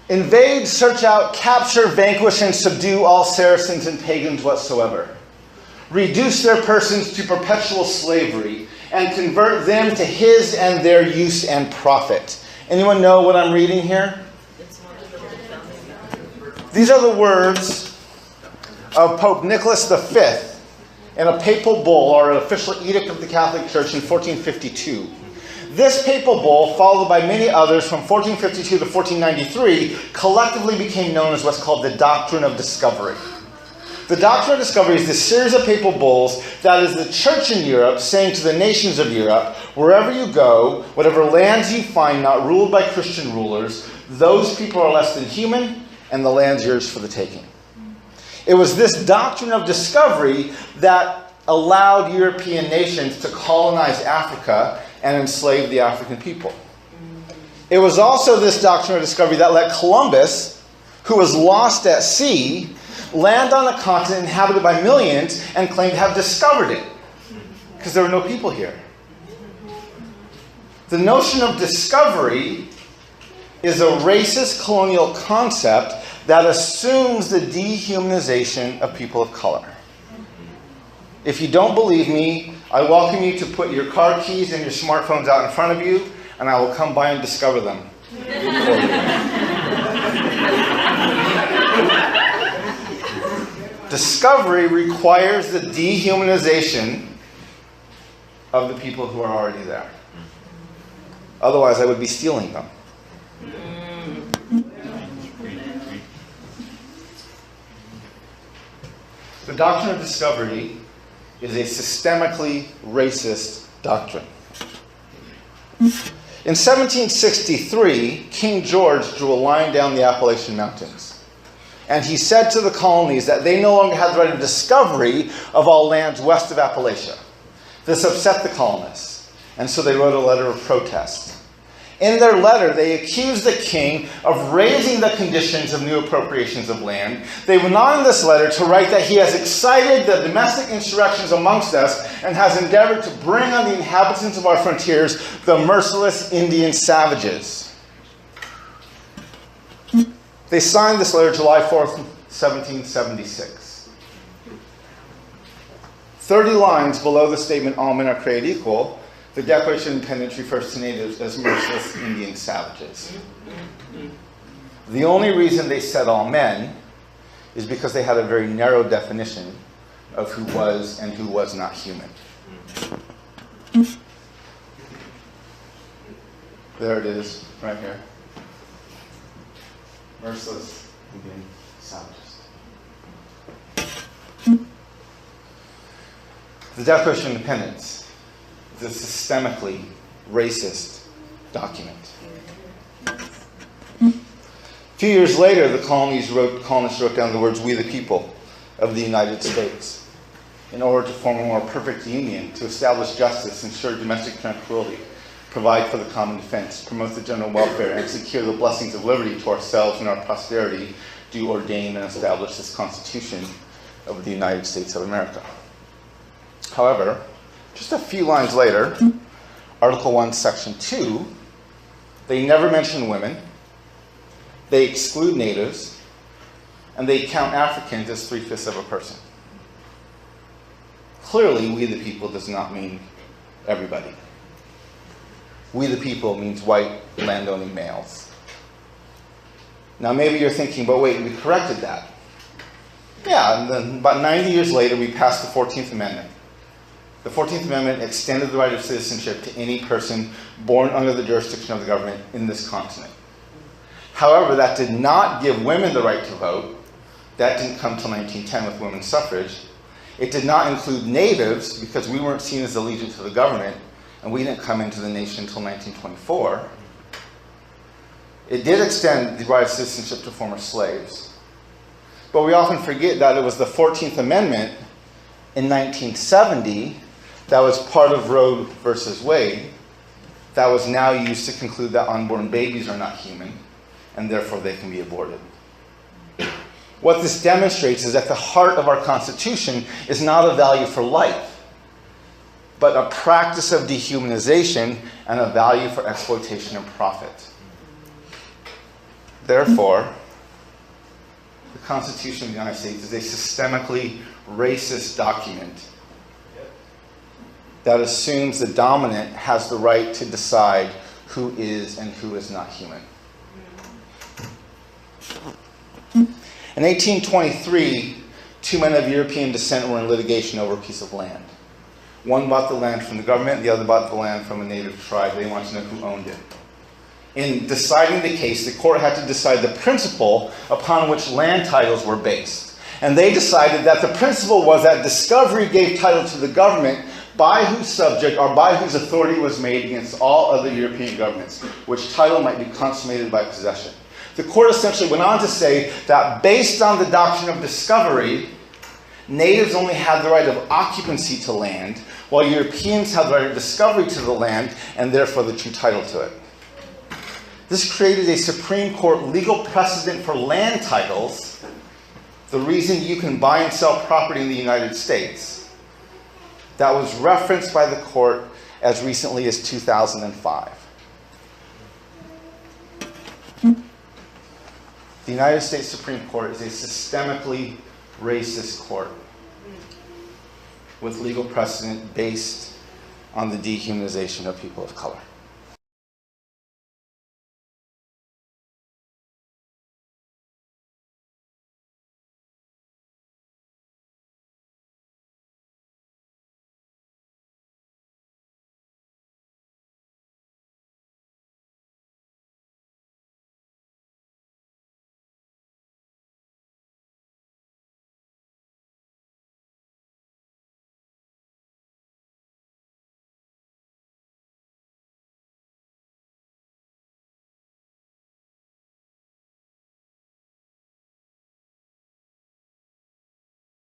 invade, search out, capture, vanquish, and subdue all Saracens and pagans whatsoever. Reduce their persons to perpetual slavery, and convert them to his and their use and profit. Anyone know what I'm reading here? These are the words of Pope Nicholas V in a papal bull, or an official edict of the Catholic Church in 1452. This papal bull, followed by many others from 1452 to 1493, collectively became known as what's called the doctrine of discovery. The doctrine of discovery is this series of papal bulls that is the church in Europe saying to the nations of Europe, wherever you go, whatever lands you find not ruled by Christian rulers, those people are less than human, and the land's yours for the taking. It was this doctrine of discovery that allowed European nations to colonize Africa and enslave the African people. It was also this doctrine of discovery that let Columbus, who was lost at sea, land on a continent inhabited by millions and claim to have discovered it, because there were no people here. The notion of discovery is a racist colonial concept that assumes the dehumanization of people of color. If you don't believe me, I welcome you to put your car keys and your smartphones out in front of you, and I will come by and discover them for you. Discovery requires the dehumanization of the people who are already there. Otherwise, I would be stealing them. The doctrine of discovery is a systemically racist doctrine. In 1763, King George drew a line down the Appalachian Mountains. And he said to the colonies that they no longer had the right of discovery of all lands west of Appalachia. This upset the colonists, and so they wrote a letter of protest. In their letter, they accused the king of raising the conditions of new appropriations of land. They went on in this letter to write that he has excited the domestic insurrections amongst us and has endeavored to bring on the inhabitants of our frontiers the merciless Indian savages. They signed this letter July 4th, 1776. 30 lines below the statement, all men are created equal, the Declaration of Independence refers to natives as merciless Indian savages. The only reason they said all men is because they had a very narrow definition of who was and who was not human. There it is, right here. Merciless Indian savages. The Declaration of Independence is a systemically racist document. A few years later, the colonists wrote down the words, "We the people of the United States," in order to form a more perfect union, to establish justice, ensure domestic tranquility, provide for the common defense, promote the general welfare, and secure the blessings of liberty to ourselves and our posterity, do ordain and establish this Constitution of the United States of America. However, just a few lines later, Article 1, Section 2, they never mention women, they exclude natives, and they count Africans as 3/5 of a person. Clearly, we the people does not mean everybody. We the people means white, landowning males. Now maybe you're thinking, but wait, we corrected that. Yeah, and then about 90 years later, we passed the 14th Amendment. The 14th Amendment extended the right of citizenship to any person born under the jurisdiction of the government in this continent. However, that did not give women the right to vote. That didn't come till 1910 with women's suffrage. It did not include natives because we weren't seen as allegiant to the government, and we didn't come into the nation until 1924. It did extend the right of citizenship to former slaves. But we often forget that it was the 14th Amendment in 1970 that was part of Roe versus Wade that was now used to conclude that unborn babies are not human and therefore they can be aborted. What this demonstrates is that the heart of our Constitution is not a value for life, but a practice of dehumanization and a value for exploitation and profit. Therefore, the Constitution of the United States is a systemically racist document that assumes the dominant has the right to decide who is and who is not human. In 1823, two men of European descent were in litigation over a piece of land. One bought the land from the government, the other bought the land from a native tribe. They wanted to know who owned it. In deciding the case, the court had to decide the principle upon which land titles were based. And they decided that the principle was that discovery gave title to the government by whose subject or by whose authority was made against all other European governments, which title might be consummated by possession. The court essentially went on to say that based on the doctrine of discovery, natives only had the right of occupancy to land, while Europeans had the right of discovery to the land, and therefore the true title to it. This created a Supreme Court legal precedent for land titles, the reason you can buy and sell property in the United States, that was referenced by the court as recently as 2005. The United States Supreme Court is a systemically racist court with legal precedent based on the dehumanization of people of color.